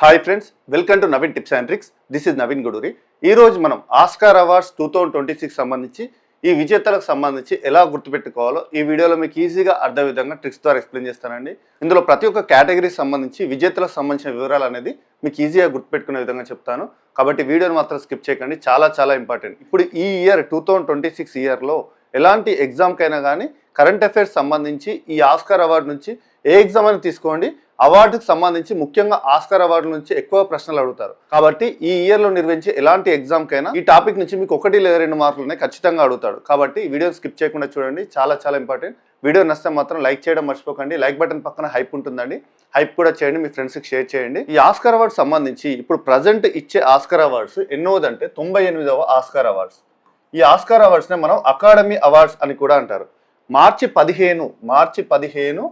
Hi friends, welcome to Naveen tips and tricks. This is Naveen Guduri. ఈ రోజు మనం ఆస్కార్ అవార్డ్స్ 2026 సంబంధించి ఈ విజేతలకు సంబంధించి ఎలా గుర్తుపెట్టుకోవాలో ఈ వీడియోలో మీకు ఈజీగా అర్థం విధంగా ట్రిక్స్ ద్వారా ఎక్స్ప్లెయిన్ చేస్తానండి. ఇందులో ప్రతి ఒక్క కేటగిరీకి సంబంధించి విజేతలకు సంబంధించిన వివరాలు అనేది మీకు ఈజీగా గుర్తుపెట్టుకునే విధంగా చెప్తాను. కాబట్టి వీడియోని మాత్రం స్కిప్ చేయకండి, చాలా ఇంపార్టెంట్. ఇప్పుడు ఈ ఇయర్ 2026 ఇయర్లో ఎలాంటి ఎగ్జామ్కైనా కానీ కరెంట్ అఫైర్స్ సంబంధించి ఈ ఆస్కార్ అవార్డు నుంచి ఏ ఎగ్జామ్ అని తీసుకోండి, అవార్డుకి సంబంధించి ముఖ్యంగా ఆస్కార్ అవార్డు నుంచి ఎక్కువ ప్రశ్నలు అడుగుతారు. కాబట్టి ఈ ఇయర్లో నిర్వహించే ఎలాంటి ఎగ్జామ్కైనా ఈ టాపిక్ నుంచి మీకు 1 లేదా 2 మార్కులనే ఖచ్చితంగా అడుగుతాడు. కాబట్టి వీడియోని స్కిప్ చేయకుండా చూడండి, చాలా ఇంపార్టెంట్. వీడియో నచ్చితే మాత్రం లైక్ చేయడం మర్చిపోకండి. లైక్ బటన్ పక్కన హైప్ ఉంటుందండి, హైప్ కూడా చేయండి, మీ ఫ్రెండ్స్కి షేర్ చేయండి. ఈ ఆస్కార్ అవార్డ్స్ సంబంధించి ఇప్పుడు ప్రజెంట్ ఇచ్చే ఆస్కార్ అవార్డ్స్ ఎన్నోదంటే 98వ ఆస్కార్ అవార్డ్స్. ఈ ఆస్కార్ అవార్డ్స్నే మనం అకాడమీ అవార్డ్స్ అని కూడా అంటారు. మార్చి 15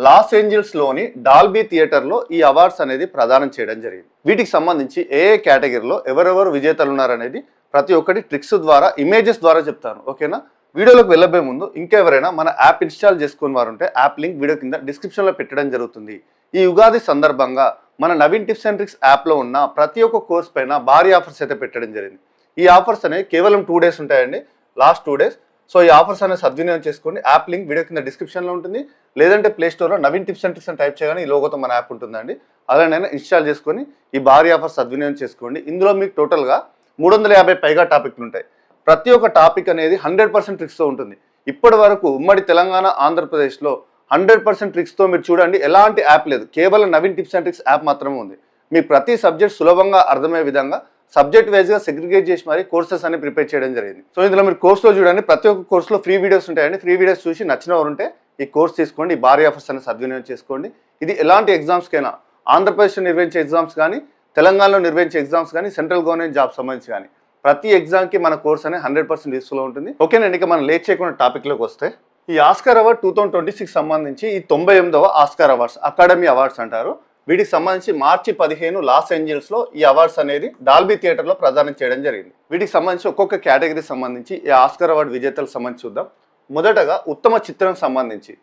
లాస్ ఏంజల్స్లోని డాల్బీ థియేటర్లో ఈ అవార్డ్స్ అనేది ప్రదానం చేయడం జరిగింది. వీటికి సంబంధించి ఏ కేటగిరీలో ఎవరెవరు విజేతలు ఉన్నారనేది ప్రతి ఒక్కటి ట్రిక్స్ ద్వారా, ఇమేజెస్ ద్వారా చెప్తాను. ఓకేనా? వీడియోలోకి వెళ్ళబోయే ముందు ఇంకెవరైనా మన యాప్ ఇన్స్టాల్ చేసుకుని వారు ఉంటే యాప్ లింక్ వీడియో కింద డిస్క్రిప్షన్లో పెట్టడం జరుగుతుంది. ఈ ఉగాది సందర్భంగా మన నవీన్ టిప్స్ అండ్ ట్రిక్స్ యాప్లో ఉన్న ప్రతి ఒక్క కోర్స్ పైన భారీ ఆఫర్స్ అయితే పెట్టడం జరిగింది. ఈ ఆఫర్స్ అనేవి కేవలం 2 days ఉంటాయండి, లాస్ట్ 2 days. సో ఈ ఆఫర్స్ అనేది సద్వినియోగం చేసుకోండి. యాప్ లింక్ వీడియో కింద డిస్క్రిప్షన్లో ఉంటుంది, లేదంటే ప్లే స్టోర్లో నవీన్ టిప్స్ అండ్ ట్రిక్స్ అని టైప్ చేయగానే ఈ లోగోతో మన యాప్ ఉంటుందండి. అలానైనా ఇన్స్టాల్ చేసుకొని ఈ భారీ ఆఫర్స్ సద్వినియోగం చేసుకోండి. ఇందులో మీకు టోటల్గా 350 పైగా టాపిక్లు ఉంటాయి. ప్రతి ఒక్క టాపిక్ అనేది 100% ట్రిక్స్తో ఉంటుంది. ఇప్పటి వరకు ఉమ్మడి తెలంగాణ, ఆంధ్రప్రదేశ్లో 100% ట్రిక్స్తో మీరు చూడండి, ఎలాంటి యాప్ లేదు, కేవలం Naveen tips and tricks app మాత్రమే ఉంది. మీ ప్రతి సబ్జెక్ట్ సులభంగా అర్థమయ్యే విధంగా సబ్జెక్ట్ వైజ్గా సెగ్రిగేట్ చేసి మరి కోర్సెస్ అని ప్రిపేర్ చేయడం జరిగింది. సో ఇందులో మీరు కోర్సులో చూడండి, ప్రతి ఒక్క కోర్సులో ఫ్రీ వీడియోస్ ఉంటాయండి. ఫ్రీ వీడియోస్ చూసి నచ్చిన వారు ఉంటే ఈ కోర్స్ తీసుకోండి, ఈ భారీ ఆఫర్స్ అని సద్వినియోగం చేసుకోండి. ఇది ఎలాంటి ఎగ్జామ్స్కైనా, ఆంధ్రప్రదేశ్లో నిర్వహించే ఎగ్జామ్స్ కానీ, తెలంగాణలో నిర్వహించే ఎగ్జామ్స్ కానీ, సెంట్రల్ గవర్నమెంట్ జాబ్ సంబంధించి కానీ ప్రతి ఎగ్జామ్కి మన కోర్స్ అనేది 100% యూస్ఫుల్ ఉంటుంది. ఓకేనండి, ఇక మనం లేట్ చేయకుండా టాపిక్లోకి వస్తే, ఈ ఆస్కార్ అవార్డ్ 2026 సంబంధించి ఈ 98వ ఆస్కార్ అవార్డ్స్, అకాడమీ అవార్డ్స్ అంటారు. వీటికి సంబంధించి మార్చి 15 లాస్ ఏంజల్స్లో ఈ అవార్డ్స్ అనేది డాల్బీ థియేటర్లో ప్రదానం చేయడం జరిగింది. వీటికి సంబంధించి ఒక్కొక్క కేటగిరీ సంబంధించి ఈ ఆస్కార్ అవార్డు విజేతలకు సంబంధించి చూద్దాం. మొదటగా ఉత్తమ చిత్రం సంబంధించి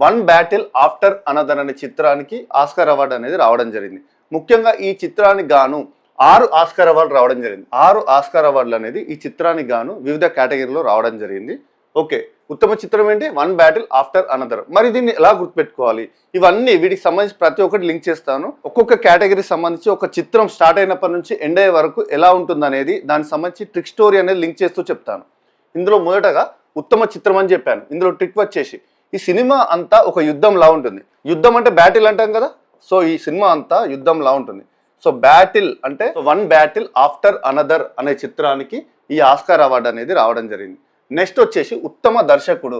వన్ బ్యాటిల్ ఆఫ్టర్ అనదర్ అనే చిత్రానికి ఆస్కార్ అవార్డు అనేది రావడం జరిగింది. ముఖ్యంగా ఈ చిత్రానికి గాను 6 ఆస్కార్ అవార్డు రావడం జరిగింది. 6 ఆస్కార్ అవార్డులు అనేది ఈ చిత్రానికి గాను వివిధ కేటగిరీలో రావడం జరిగింది. ఓకే, ఉత్తమ చిత్రం ఏంటి? One battle after another. మరి దీన్ని ఎలా గుర్తుపెట్టుకోవాలి? ఇవన్నీ వీటికి సంబంధించి ప్రతి ఒక్కటి లింక్ చేస్తాను. ఒక్కొక్క కేటగిరీకి సంబంధించి ఒక చిత్రం స్టార్ట్ అయినప్పటి నుంచి ఎండ్ అయ్యే వరకు ఎలా ఉంటుంది అనేది, దానికి సంబంధించి ట్రిక్ స్టోరీ అనేది లింక్ చేస్తూ చెప్తాను. ఇందులో మొదటగా ఉత్తమ చిత్రం అని చెప్పాను. ఇందులో ట్రిక్ వచ్చేసి, ఈ సినిమా అంతా ఒక యుద్ధంలా ఉంటుంది. యుద్ధం అంటే బ్యాటిల్ అంటాం కదా, సో ఈ సినిమా అంతా యుద్ధంలా ఉంటుంది. సో బ్యాటిల్ అంటే వన్ బ్యాటిల్ ఆఫ్టర్ అనదర్ అనే చిత్రానికి ఈ ఆస్కార్ అవార్డు అనేది రావడం జరిగింది. నెక్స్ట్ వచ్చేసి ఉత్తమ దర్శకుడు.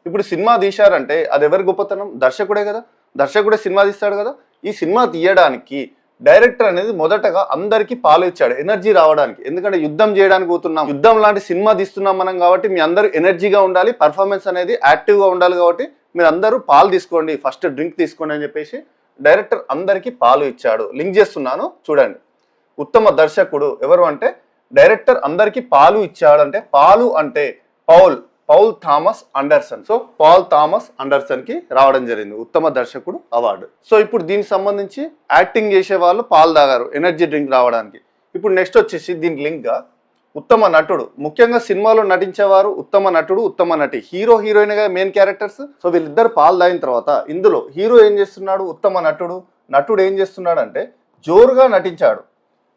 ఇప్పుడు సినిమా తీశారంటే అది ఎవరి గొప్పతనం? దర్శకుడే కదా, దర్శకుడే సినిమా తీస్తాడు కదా. ఈ సినిమా తీయడానికి డైరెక్టర్ అనేది మొదటగా అందరికీ పాలు ఇచ్చాడు, ఎనర్జీ రావడానికి. ఎందుకంటే యుద్ధం చేయడానికి పోతున్నాం, యుద్ధం లాంటి సినిమా తీస్తున్నాం మనం కాబట్టి మీ అందరూ ఎనర్జీగా ఉండాలి, పర్ఫార్మెన్స్ అనేది యాక్టివ్గా ఉండాలి. కాబట్టి మీరు అందరూ పాలు తీసుకోండి, ఫస్ట్ డ్రింక్ తీసుకోండి అని చెప్పేసి డైరెక్టర్ అందరికీ పాలు ఇచ్చాడు. లింక్ చేస్తున్నాను చూడండి. ఉత్తమ దర్శకుడు ఎవరు అంటే డైరెక్టర్ అందరికీ పాలు ఇచ్చాడు. అంటే పాలు అంటే Paul Thomas Anderson. So Paul Thomas Anderson కి రావడం జరిగింది ఉత్తమ దర్శకుడు అవార్డు. సో ఇప్పుడు దీనికి సంబంధించి యాక్టింగ్ చేసే వాళ్ళు పాలు తాగారు ఎనర్జీ డ్రింక్ రావడానికి. ఇప్పుడు నెక్స్ట్ వచ్చేసి దీనికి లింక్ గా ఉత్తమ నటుడు. ముఖ్యంగా సినిమాలో నటించేవారు ఉత్తమ నటుడు, ఉత్తమ నటి, హీరో హీరోయిన్ గా మెయిన్ క్యారెక్టర్స్. సో వీళ్ళిద్దరు పాలు తాగిన తర్వాత ఇందులో హీరో ఏం చేస్తున్నాడు? ఉత్తమ నటుడు ఏం చేస్తున్నాడు అంటే జోరుగా నటించాడు,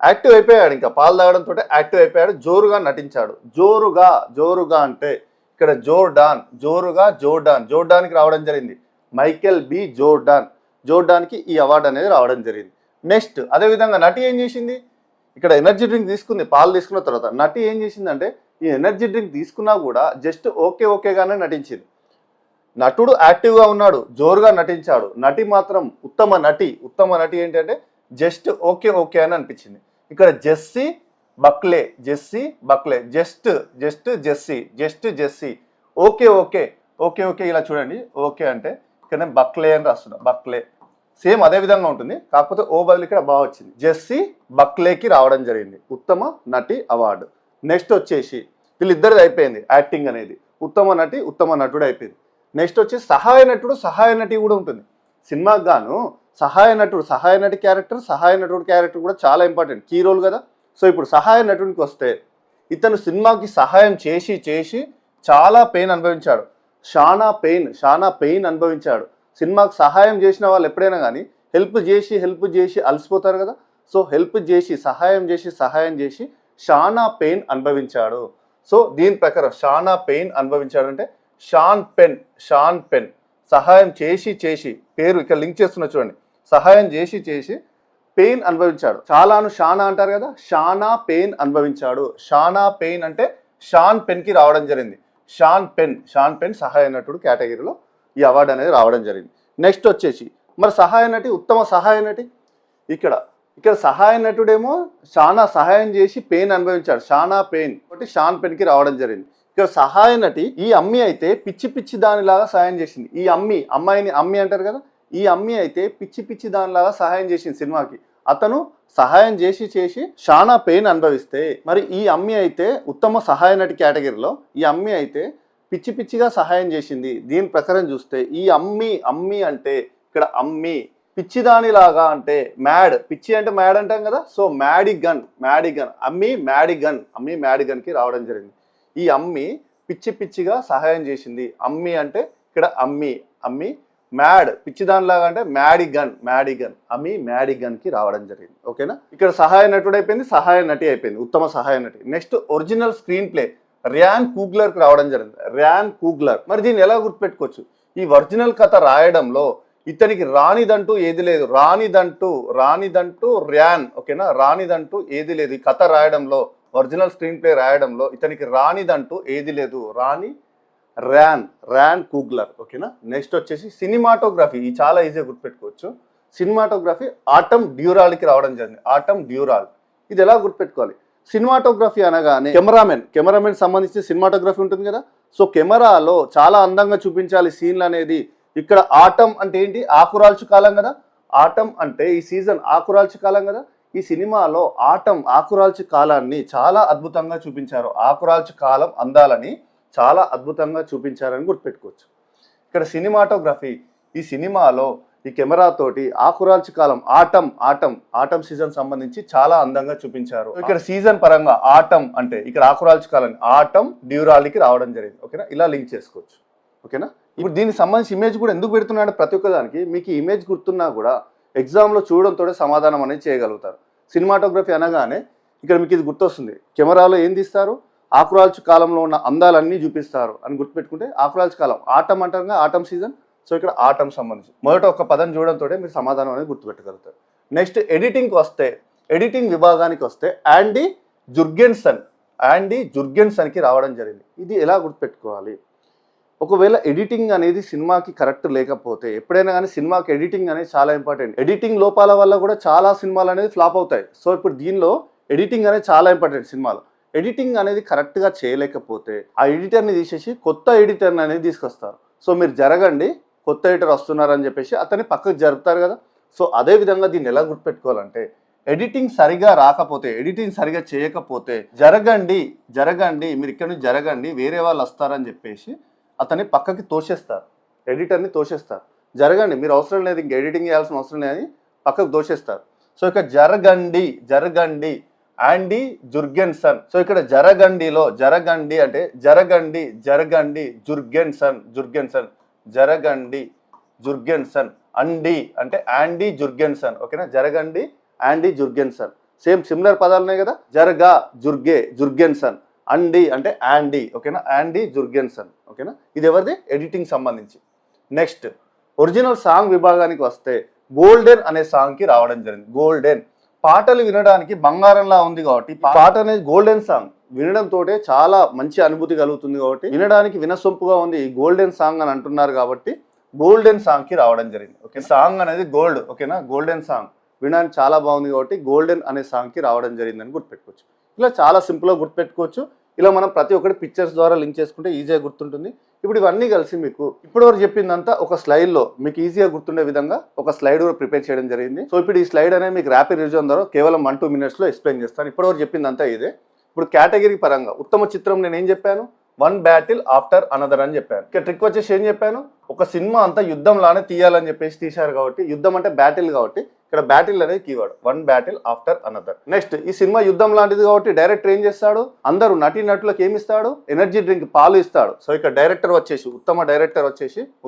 యాక్టివ్ అయిపోయాడు. ఇంకా పాలు తాగడంతో యాక్టివ్ అయిపోయాడు, జోరుగా నటించాడు. జోరుగా అంటే ఇక్కడ జోర్డాన్కి రావడం జరిగింది. మైకేల్ బి జోర్డాన్కి ఈ అవార్డు అనేది రావడం జరిగింది. నెక్స్ట్ అదేవిధంగా నటి ఏం చేసింది? ఇక్కడ ఎనర్జీ డ్రింక్ తీసుకుంది, పాలు తీసుకున్న తర్వాత నటి ఏం చేసిందంటే ఈ ఎనర్జీ డ్రింక్ తీసుకున్నా కూడా జస్ట్ ఓకేగానే నటించింది. నటుడు యాక్టివ్గా ఉన్నాడు, జోరుగా నటించాడు. నటి మాత్రం ఉత్తమ నటి ఏంటంటే జస్ట్ ఓకే అని అనిపించింది. ఇక్కడ జెస్సీ బక్లే జస్ట్ జెస్సీ ఓకే ఇలా చూడండి. ఓకే అంటే ఇక్కడ బక్లే అని రాస్తున్నా, బక్లే సేమ్ అదే విధంగా ఉంటుంది, కాకపోతే ఓ బదులు ఇక్కడ బాగా వచ్చింది. జెస్సీ బక్లేకి రావడం జరిగింది ఉత్తమ నటి అవార్డు. నెక్స్ట్ వచ్చేసి వీళ్ళిద్దరిది అయిపోయింది యాక్టింగ్ అనేది, ఉత్తమ నటుడు అయిపోయింది. నెక్స్ట్ వచ్చి సహాయ నటి కూడా ఉంటుంది. సినిమాకి గాను సహాయ నటి క్యారెక్టర్, సహాయ నటుడు క్యారెక్టర్ కూడా చాలా ఇంపార్టెంట్, కీ రోల్ కదా. సో ఇప్పుడు సహాయ నటుడికి వస్తే ఇతను సినిమాకి సహాయం చేసి చేసి చాలా పెయిన్ అనుభవించాడు, చాలా పెయిన్ అనుభవించాడు. సినిమాకి సహాయం చేసిన వాళ్ళు ఎప్పుడైనా కానీ హెల్ప్ చేసి అలసిపోతారు కదా. సో హెల్ప్ చేసి సహాయం చేసి చాలా పెయిన్ అనుభవించాడు. సో దీని ప్రకారం చాలా పెయిన్ అనుభవించాడు అంటే షాన్ పెన్ సహాయం చేసి పేరు ఇక్కడ లింక్ చేస్తున్నా చూడండి, సహాయం చేసి పెయిన్ అనుభవించాడు. చాలాను షానా అంటారు కదా, షానా పెయిన్ అనుభవించాడు. షానా పెయిన్ అంటే షాన్ పెన్కి రావడం జరిగింది. షాన్ పెన్ సహాయ నటుడు కేటగిరీలో ఈ అవార్డు అనేది రావడం జరిగింది. నెక్స్ట్ వచ్చేసి మరి సహాయ నటి, ఉత్తమ సహాయ నటి. ఇక్కడ సహాయ నటుడేమో చాలా సహాయం చేసి పెయిన్ అనుభవించాడు, షానా పెయిన్ కాబట్టి షాన్ పెన్కి రావడం జరిగింది. ఇక్కడ సహాయ నటి ఈ అమ్మి అయితే పిచ్చి దానిలాగా సహాయం చేసింది. ఈ అమ్మాయిని అమ్మి అంటారు కదా, ఈ అమ్మి అయితే పిచ్చి దానిలాగా సహాయం చేసింది సినిమాకి. అతను సహాయం చేసి చాలా పెయిన్ అనుభవిస్తే మరి ఈ అమ్మి అయితే ఉత్తమ సహాయ నటి కేటగిరీలో ఈ అమ్మి అయితే పిచ్చిగా సహాయం చేసింది. దీని ప్రకారం చూస్తే ఈ అమ్మి అంటే ఇక్కడ అమ్మి పిచ్చిదానిలాగా అంటే మ్యాడ్, పిచ్చి అంటే మ్యాడ్ అంటాం కదా. సో మ్యాడిగన్ అమ్మి మ్యాడిగన్కి రావడం జరిగింది. ఈ అమ్మి పిచ్చిగా సహాయం చేసింది. అమ్మి అంటే ఇక్కడ అమ్మి మ్యాడ్ పిచ్చిదానిలాగా అంటే మ్యాడిగన్ అమ్మి మ్యాడిగన్కి రావడం జరిగింది. ఓకేనా, ఇక్కడ సహాయ నటుడు అయిపోయింది, సహాయ నటి అయిపోయింది, ఉత్తమ సహాయ నటి. Next original screenplay Ryan కూగ్లర్కి రావడం జరిగింది. ర్యాన్ కూగ్లర్ మరి దీన్ని ఎలా గుర్తుపెట్టుకోవచ్చు? ఈ ఒరిజినల్ కథ రాయడంలో ఇతనికి రానిదంటూ ఏది లేదు. రానిదంటూ ర్యాన్, ఓకేనా, రానిదంటూ ఏది లేదు. ఈ కథ రాయడంలో, ఒరిజినల్ స్క్రీన్ ప్లే రాయడంలో ఇతనికి రానిదంటూ ఏది లేదు. Ryan Coogler. ఓకేనా, నెక్స్ట్ వచ్చేసి సినిమాటోగ్రఫీ. ఇది చాలా ఈజీగా గుర్తుపెట్టుకోవచ్చు. సినిమాటోగ్రఫీ ఆటమ్ డ్యూరాల్కి రావడం జరిగింది. ఆటమ్ డ్యూరాల్. ఇది ఎలా గుర్తుపెట్టుకోవాలి? సినిమాటోగ్రఫీ అనగానే కెమెరామెన్ సంబంధించిన సినిమాటోగ్రఫీ ఉంటుంది కదా. సో కెమెరాలో చాలా అందంగా చూపించాలి సీన్లు అనేది. ఇక్కడ ఆటం అంటే ఏంటి? ఆకురాల్చు కాలం కదా. ఆటం అంటే ఈ సీజన్ ఆకురాల్చు కాలం కదా. ఈ సినిమాలో ఆకురాల్చు కాలాన్ని చాలా అద్భుతంగా చూపించారు. ఆకురాల్చు కాలం అందాలని చాలా అద్భుతంగా చూపించారని గుర్తుపెట్టుకోవచ్చు. ఇక్కడ సినిమాటోగ్రఫీ ఈ సినిమాలో ఈ కెమెరాతోటి ఆకురాల్చు కాలం ఆటం సీజన్ సంబంధించి చాలా అందంగా చూపించారు. ఇక్కడ సీజన్ పరంగా ఆటం అంటే ఇక్కడ ఆకురాల్చు కాలాన్ని ఆటం డ్యూరాల్కి రావడం జరిగింది. ఓకేనా, ఇలా లింక్ చేసుకోవచ్చు. ఓకేనా, ఇప్పుడు దీనికి సంబంధించి ఇమేజ్ కూడా ఎందుకు పెడుతున్నాడు? ప్రతి ఒక్కదానికి మీకు ఇమేజ్ గుర్తున్నా కూడా ఎగ్జామ్లో చూడడంతో సమాధానం అనేది చేయగలుగుతారు. సినిమాటోగ్రఫీ అనగానే ఇక్కడ మీకు ఇది గుర్తొస్తుంది. కెమెరాలో ఏం తీస్తారు? ఆకురాల్చు కాలంలో ఉన్న అందాలన్నీ చూపిస్తారు అని గుర్తుపెట్టుకుంటే ఆకురాల్చు కాలం ఆటం అంటారు, ఆటం సీజన్. సో ఇక్కడ ఆటం సంబంధించి మొదట ఒక పదం చూడడంతో మీరు సమాధానం అనేది గుర్తుపెట్టగలుగుతారు. నెక్స్ట్ ఎడిటింగ్కి వస్తే, ఎడిటింగ్ విభాగానికి వస్తే యాండీ జుర్గెన్సన్కి రావడం జరిగింది. ఇది ఎలా గుర్తుపెట్టుకోవాలి? ఒకవేళ ఎడిటింగ్ అనేది సినిమాకి కరెక్ట్ లేకపోతే, ఎప్పుడైనా కానీ సినిమాకి ఎడిటింగ్ అనేది చాలా ఇంపార్టెంట్. ఎడిటింగ్ లోపాల వల్ల కూడా చాలా సినిమాలు అనేది ఫ్లాప్ అవుతాయి. సో ఇప్పుడు దీనిలో ఎడిటింగ్ అనేది చాలా ఇంపార్టెంట్. సినిమాలో ఎడిటింగ్ అనేది కరెక్ట్గా చేయలేకపోతే ఆ ఎడిటర్ని తీసేసి కొత్త ఎడిటర్ని అనేది తీసుకొస్తారు. సో మీరు జరగండి, కొత్త ఎడిటర్ వస్తున్నారని చెప్పేసి అతన్ని పక్కకు జరుపుతారు కదా. సో అదేవిధంగా దీన్ని ఎలా గుర్తుపెట్టుకోవాలంటే, ఎడిటింగ్ సరిగా రాకపోతే, ఎడిటింగ్ సరిగా చేయకపోతే జరగండి మీరు ఇక్కడ నుంచి జరగండి, వేరే వాళ్ళు వస్తారని చెప్పేసి అతన్ని పక్కకి తోసేస్తారు, ఎడిటర్ని తోసేస్తారు. జరగండి, మీరు అవసరం లేదు, ఇంక ఎడిటింగ్ చేయాల్సిన అవసరం లేదని పక్కకు తోసేస్తారు. సో ఇక్కడ జరగండి యాండీ జుర్గెన్సన్. సో ఇక్కడ జరగండి అంటే జరగండి జుర్గెన్సన్ అండి అంటే యాండీ జుర్గెన్సన్. ఓకేనా, జరగండి యాండీ జుర్గెన్సన్. సిమిలర్ పదాలు ఉన్నాయి కదా. జుర్గెన్సన్, అండి అంటే యాండీ. ఓకేనా, యాండీ జుర్గెన్సన్. ఓకేనా, ఇది ఎవరిది? ఎడిటింగ్ సంబంధించి. నెక్స్ట్ ఒరిజినల్ సాంగ్ విభాగానికి వస్తే గోల్డెన్ అనే సాంగ్కి రావడం జరిగింది. గోల్డెన్ పాటలు వినడానికి బంగారంలా ఉంది కాబట్టి పాట అనేది గోల్డెన్ సాంగ్, వినడంతో చాలా మంచి అనుభూతి కలుగుతుంది కాబట్టి వినడానికి వినసొంపుగా ఉంది ఈ గోల్డెన్ సాంగ్ అని అంటున్నారు కాబట్టి గోల్డెన్ సాంగ్కి రావడం జరిగింది. ఓకే, సాంగ్ అనేది గోల్డ్. ఓకేనా, గోల్డెన్ సాంగ్ వినడానికి చాలా బాగుంది కాబట్టి గోల్డెన్ అనే సాంగ్కి రావడం జరిగిందని గుర్తుపెట్టుకోవచ్చు. ఇలా చాలా సింపుల్గా గుర్తుపెట్టుకోవచ్చు. ఇలా మనం ప్రతి ఒక్కటి పిక్చర్స్ ద్వారా లింక్ చేసుకుంటే ఈజీగా గుర్తుంటుంది. ఇప్పుడు ఇవన్నీ కలిసి మీకు ఇప్పటివరకు చెప్పిందంతా ఒక స్లైడ్లో మీకు ఈజీగా గుర్తుండే విధంగా ఒక స్లైడ్ కూడా ప్రిపేర్ చేయడం జరిగింది. సో ఇప్పుడు ఈ స్లైడ్ అనేది మీకు ర్యాపిడ్ రివిజన్ ద్వారా కేవలం 1-2 minutesలో ఎక్స్ప్లెయిన్ చేస్తాను. ఇప్పటివరకు చెప్పిందంతా ఇదే. ఇప్పుడు కేటగిరీ పరంగా ఉత్తమ చిత్రం నేను ఏం చెప్పాను? వన్ బ్యాటిల్ ఆఫ్టర్ అనదర్ అని చెప్పాను. ఇక ట్రిక్ వచ్చేసి ఏం చెప్పాను, ఒక సినిమా అంతా యుద్ధంలానే తీయాలని చెప్పేసి తీశారు కాబట్టి, యుద్ధం అంటే బ్యాటిల్ కాబట్టి ఇక్కడ బ్యాటిల్ అనేది keyword, one battle after another. Next ఈ సినిమా యుద్ధం లాంటిది కాబట్టి డైరెక్టర్ ఏం చేస్తాడు, అందరూ నటులకు ఏమి ఇస్తాడు, ఎనర్జీ డ్రింక్ పాలు ఇస్తాడు. సో ఇక్కడ డైరెక్టర్ వచ్చేసి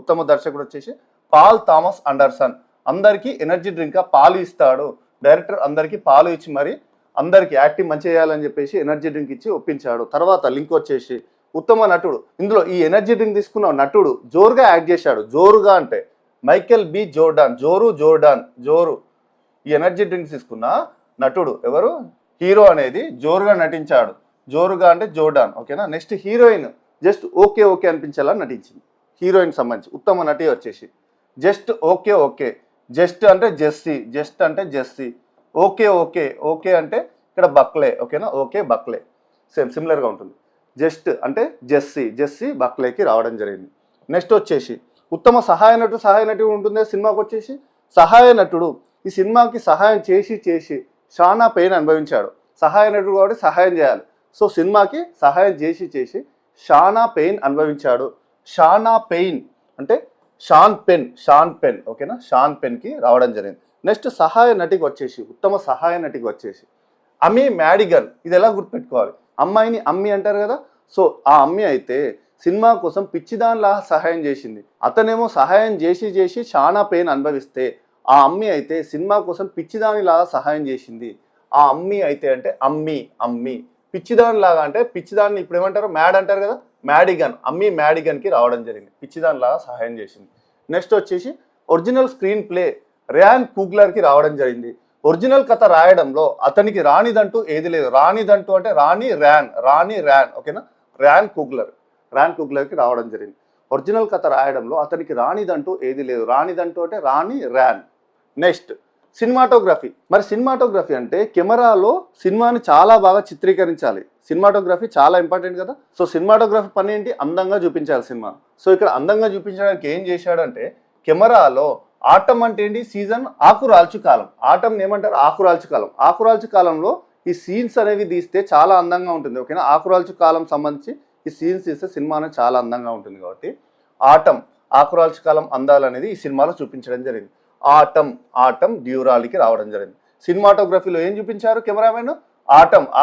ఉత్తమ దర్శకుడు వచ్చేసి పాల్ థామస్ అండర్సన్. అందరికీ ఎనర్జీ డ్రింక్ పాలు ఇస్తాడు. డైరెక్టర్ అందరికీ పాలు ఇచ్చి మరి అందరికీ యాక్టింగ్ మంచి చేయాలని చెప్పేసి ఎనర్జీ డ్రింక్ ఇచ్చి ఒప్పించాడు. తర్వాత లింక్ వచ్చేసి ఉత్తమ నటుడు, ఇందులో ఈ ఎనర్జీ డ్రింక్ తీసుకున్న నటుడు జోరుగా యాక్ట్ చేశాడు. జోరుగా అంటే మైకేల్ బి జోర్డాన్, జోరు. ఈ ఎనర్జీ డ్రింక్స్ తీసుకున్న నటుడు ఎవరు, హీరో అనేది జోరుగా నటించాడు. జోరుగా అంటే జోర్డాన్, ఓకేనా. నెక్స్ట్ హీరోయిన్ జస్ట్ ఓకే అనిపించేలా నటించింది. హీరోయిన్ సంబంధించి ఉత్తమ నటి వచ్చేసి జస్ట్ ఓకే. జస్ట్ అంటే జెస్సీ, ఓకే అంటే ఇక్కడ బక్లే, ఓకేనా. ఓకే బక్లే సేమ్ సిమిలర్గా ఉంటుంది. జస్ట్ అంటే జెస్సీ బక్లేకి రావడం జరిగింది. నెక్స్ట్ వచ్చేసి ఉత్తమ సహాయ నటుడు ఉంటుంది సినిమాకి వచ్చేసి. సహాయ నటుడు ఈ సినిమాకి సహాయం చేసి షానా పెయిన్ అనుభవించాడు. సహాయ నటుడు కాబట్టి సహాయం చేయాలి. సో సినిమాకి సహాయం చేసి షానా పెయిన్ అనుభవించాడు. షానా పెయిన్ అంటే షాన్ పెన్, ఓకేనా. షాన్ పెన్కి రావడం జరిగింది. నెక్స్ట్ సహాయ నటికి వచ్చేసి, ఉత్తమ సహాయ నటికి వచ్చేసి అమ్మీ మ్యాడిగన్. ఇది ఎలా గుర్తుపెట్టుకోవాలి, అమ్మాయిని అమ్మి అంటారు కదా. సో ఆ అమ్మి అయితే సినిమా కోసం పిచ్చిదానిలా సహాయం చేసింది. అతనేమో సహాయం చేసి చాలా పెయిన్ అనుభవిస్తే, ఆ అమ్మి అయితే సినిమా కోసం పిచ్చిదానిలాగా సహాయం చేసింది. ఆ అమ్మి అయితే అంటే అమ్మి పిచ్చిదానిలాగా అంటే పిచ్చిదాన్ని ఇప్పుడు ఏమంటారు, మ్యాడ్ అంటారు కదా, మ్యాడిగన్. అమ్మి మ్యాడిగన్కి రావడం జరిగింది, పిచ్చిదానిలాగా సహాయం చేసింది. నెక్స్ట్ వచ్చేసి ఒరిజినల్ స్క్రీన్ ప్లే ర్యాన్ కుగ్లర్కి రావడం జరిగింది. ఒరిజినల్ కథ రాయడంలో అతనికి రానిదంటూ ఏది లేదు. రానిదంటూ అంటే రాణి ర్యాన్, ఓకేనా. ర్యాన్ కుగ్లర్కి రావడం జరిగింది. ఒరిజినల్ కథ రాయడంలో అతనికి రానిదంటూ ఏది లేదు. రానిదంటూ అంటే రాణి ర్యాన్. Next cinematography. మరి సినిమాటోగ్రఫీ అంటే కెమెరాలో సినిమాని చాలా బాగా చిత్రీకరించాలి. సినిమాటోగ్రఫీ చాలా ఇంపార్టెంట్ కదా. సో సినిమాటోగ్రఫీ పని ఏంటి, అందంగా చూపించాలి సినిమా. సో ఇక్కడ అందంగా చూపించడానికి ఏం చేశాడంటే, కెమెరాలో ఆటం అంటే ఏంటి, సీజన్ ఆకురాల్చు కాలం. ఆటం ఏమంటారు, ఆకురాల్చు కాలం. ఆకురాల్చు కాలంలో ఈ సీన్స్ అనేవి తీస్తే చాలా అందంగా ఉంటుంది, ఓకేనా. ఆకురాల్చు కాలం సంబంధించి ఈ సీన్స్ తీస్తే సినిమా అనేది చాలా అందంగా ఉంటుంది కాబట్టి ఆకురాల్చు కాలం అందాలు అనేది ఈ సినిమాలో చూపించడం జరిగింది. ఆటం డ్యూరాలికి రావడం జరిగింది. సినిమాటోగ్రఫీలో ఏం చూపించారు కెమెరామెన్,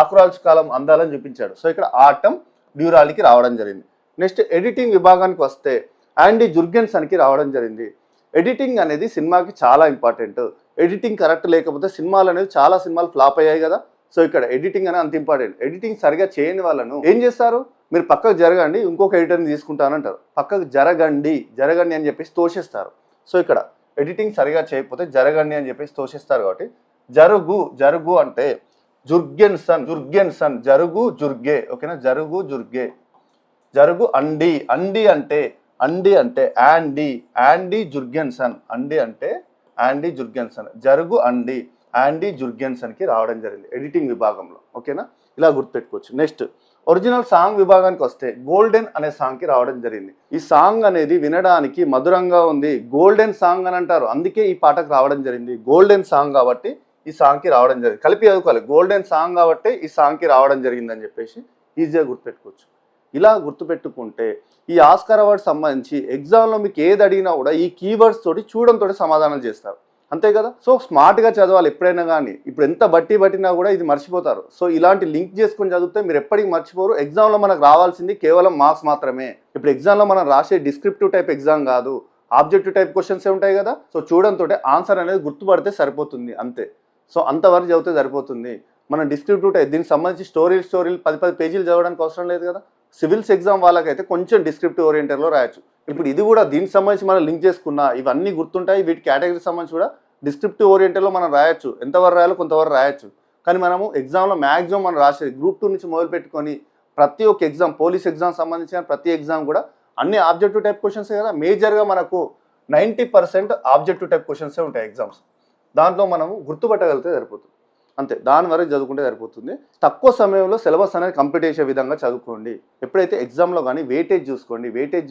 ఆకురాల్చు కాలం అందాలని చూపించాడు. సో ఇక్కడ ఆటం డ్యూరాలికి రావడం జరిగింది. నెక్స్ట్ ఎడిటింగ్ విభాగానికి వస్తే యాండీ జుర్గెన్సన్కి రావడం జరిగింది. ఎడిటింగ్ అనేది సినిమాకి చాలా ఇంపార్టెంట్. ఎడిటింగ్ కరెక్ట్ లేకపోతే సినిమాలు అనేవి చాలా సినిమాలు ఫ్లాప్ అయ్యాయి కదా. సో ఇక్కడ ఎడిటింగ్ అనేది అంత ఇంపార్టెంట్. ఎడిటింగ్ సరిగా చేయని వాళ్ళను ఏం చేస్తారు, మీరు పక్కకు జరగండి ఇంకొక ఎడిటర్ని తీసుకుంటానంటారు. పక్కకు జరగండి అని చెప్పేసి తోసేస్తారు. సో ఇక్కడ ఎడిటింగ్ సరిగా చేయకపోతే జరగండి అని చెప్పేసి తోసేస్తారు కాబట్టి జరుగు అంటే జుర్గెన్సన్, జరుగే, ఓకేనా. జరుగు అండి అంటే యాండీ జుర్గెన్సన్. జరుగు యాండీ జుర్గెన్సన్కి రావడం జరిగింది ఎడిటింగ్ విభాగంలో, ఓకేనా. ఇలా గుర్తుపెట్టుకోవచ్చు. నెక్స్ట్ ఒరిజినల్ సాంగ్ విభాగానికి వస్తే గోల్డెన్ అనే సాంగ్కి రావడం జరిగింది. ఈ సాంగ్ అనేది వినడానికి మధురంగా ఉంది, గోల్డెన్ సాంగ్ అని అంటారు. అందుకే ఈ పాటకు రావడం జరిగింది. గోల్డెన్ సాంగ్ కాబట్టి ఈ సాంగ్కి రావడం జరిగింది. కలిపి చదువుకోవాలి, గోల్డెన్ సాంగ్ కాబట్టి ఈ సాంగ్కి రావడం జరిగిందని చెప్పేసి ఈజీగా గుర్తుపెట్టుకోవచ్చు. ఇలా గుర్తుపెట్టుకుంటే ఈ ఆస్కార్ అవార్డు సంబంధించి ఎగ్జామ్లో మీకు ఏది అడిగినా కూడా ఈ కీవర్డ్స్ తోటి చూడంతో సమాధానం చేస్తారు, అంతే కదా. సో స్మార్ట్గా చదవాలి ఎప్పుడైనా కానీ. ఇప్పుడు ఎంత పట్టినా కూడా ఇది మర్చిపోతారు. సో ఇలాంటి లింక్ చేసుకుని చదివితే మీరు ఎప్పటికీ మర్చిపోరు. ఎగ్జామ్లో మనకు రావాల్సింది కేవలం మార్క్స్ మాత్రమే. ఇప్పుడు ఎగ్జామ్లో మనం రాసే డిస్క్రిప్టివ్ టైప్ ఎగ్జామ్ కాదు, ఆబ్జెక్టివ్ టైప్ క్వశ్చన్స్ ఉంటాయి కదా. సో చూడంతో ఆన్సర్ అనేది గుర్తుపడితే సరిపోతుంది, అంతే. సో అంతవరకు చదివితే సరిపోతుంది. మనం డిస్క్రిప్టివ్ టైప్ దీనికి సంబంధించి స్టోరీలు 10 పేజీలు చదవడానికి అవసరం లేదు కదా. సివిల్స్ ఎగ్జామ్ వాళ్ళకైతే కొంచెం డిస్క్రిప్టివ్ ఓరియంటెడ్లో రాయొచ్చు. ఇప్పుడు ఇది కూడా దీనికి సంబంధించి మనం లింక్ చేసుకున్నా ఇవన్నీ గుర్తుంటాయి. వీటి కేటగిరీకి సంబంధించి కూడా డిస్క్రిప్టివ్ ఓరియంటెడ్లో మనం రాయొచ్చు, ఎంతవరకు రాయాలో కొంతవరకు రాయొచ్చు. కానీ మనము ఎగ్జామ్లో మ్యాక్సిమం మనం రాసేది గ్రూప్ 2 నుంచి మొదలు పెట్టుకొని ప్రతి ఒక్క ఎగ్జామ్, పోలీస్ ఎగ్జామ్ సంబంధించిన ప్రతి ఎగ్జామ్ కూడా అన్ని ఆబ్జెక్టివ్ టైప్ క్వశ్చన్సే కదా. మేజర్గా మనకు 90% ఆబ్జెక్టివ్ టైప్ క్వశ్చన్సే ఉంటాయి ఎగ్జామ్స్. దాంట్లో మనము గుర్తుపట్టగలిగితే సరిపోతుంది, అంతే. దాని వరకు చదువుకుంటే సరిపోతుంది. తక్కువ సమయంలో సిలబస్ అనేది కంప్లీట్ చేసే విధంగా చదువుకోండి. ఎప్పుడైతే ఎగ్జామ్లో కానీ వెయిటేజ్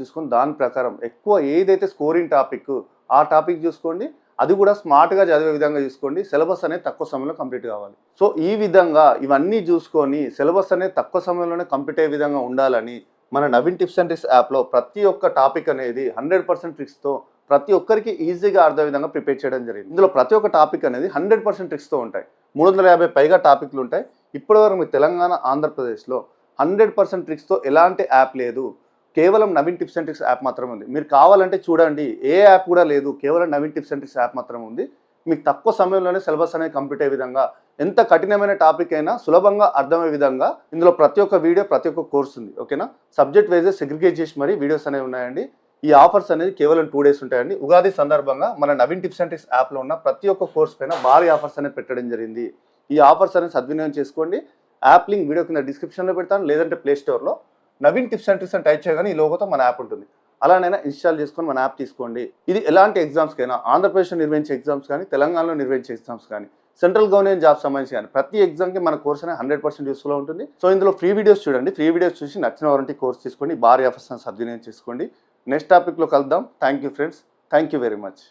చూసుకొని దాని ప్రకారం ఎక్కువ ఏదైతే స్కోరింగ్ టాపిక్ ఆ టాపిక్ చూసుకోండి. అది కూడా స్మార్ట్గా చదివే విధంగా చూసుకోండి. సిలబస్ అనేది తక్కువ సమయంలో కంప్లీట్ కావాలి. సో ఈ విధంగా ఇవన్నీ చూసుకొని సిలబస్ అనేది తక్కువ సమయంలోనే కంప్లీట్ అయ్యే విధంగా ఉండాలని మన నవీన్ టిప్స్ అండ్ ట్రిక్స్ యాప్లో ప్రతి ఒక్క టాపిక్ అనేది 100% ట్రిక్స్తో ప్రతి ఒక్కరికి ఈజీగా అర్థం విధంగా ప్రిపేర్ చేయడం జరిగింది. ఇందులో ప్రతి ఒక్క టాపిక్ అనేది 100% ట్రిక్స్తో ఉంటాయి. 350 పైగా టాపిక్లు ఉంటాయి. ఇప్పటివరకు మీ తెలంగాణ, ఆంధ్రప్రదేశ్లో 100% ట్రిక్స్తో ఎలాంటి యాప్ లేదు. కేవలం Naveen tips and tricks app మాత్రమే ఉంది. మీరు కావాలంటే చూడండి, ఏ యాప్ కూడా లేదు, కేవలం Naveen tips and tricks app మాత్రమే ఉంది. మీకు తక్కువ సమయంలోనే సిలబస్ అనేది కంప్లీట్ అయ్యే విధంగా, ఎంత కఠినమైన టాపిక్ అయినా సులభంగా అర్థమయ్యే విధంగా ఇందులో ప్రతి ఒక్క వీడియో, ప్రతి ఒక్క కోర్స్ ఉంది. ఓకేనా? సబ్జెక్ట్ వైజ్ సెగ్రిగేట్ చేసి మరీ వీడియోస్ అనేవి ఉన్నాయండి. ఈ ఆఫర్స్ అనేది కేవలం 2 days ఉంటాయండి. ఉగాది సందర్భంగా మన నవీన్ టిప్స్ అండ్ ట్రిక్స్ యాప్లో ఉన్న ప్రతి ఒక్క కోర్స్ పైన భారీ ఆఫర్స్ అనేది పెట్టడం జరిగింది. ఈ ఆఫర్స్ అనేది సద్వినియోగం చేసుకోండి. యాప్ లింక్ వీడియో కింద డిస్క్రిప్షన్లో పెడతాను, లేదంటే ప్లే స్టోర్లో నవీన్ టిప్స్ అండ్ ట్రిక్స్ అని టైప్ చేయగానే ఈ లోగోతో మన యాప్ ఉంటుంది. అలానైనా ఇన్స్టాల్ చేసుకొని మన యాప్ తీసుకోండి. ఇది ఎలాంటి ఎగ్జామ్స్కైనా, ఆంధ్రప్రదేశ్లో నిర్వహించే ఎగ్జామ్స్ కానీ, తెలంగాణలో నిర్వహించే ఎగ్జామ్స్ కానీ, సెంట్రల్ గవర్నమెంట్ జాబ్ సంబంధించి కానీ ప్రతి ఎగ్జామ్కి మన కోర్స్ అనేది 100% యూస్ఫుల్ ఉంటుంది. సో ఇందులో ఫ్రీ వీడియోస్ చూడండి. ఫ్రీ వీడియోస్ చూసి నచ్చిన వారంటీ కోర్స్ తీసుకోండి. భారీ ఆఫర్స్ సద్వినియోగం చేసుకోండి. నెక్స్ట్ టాపిక్లో కలుద్దాం. Thank you friends. Thank you very much.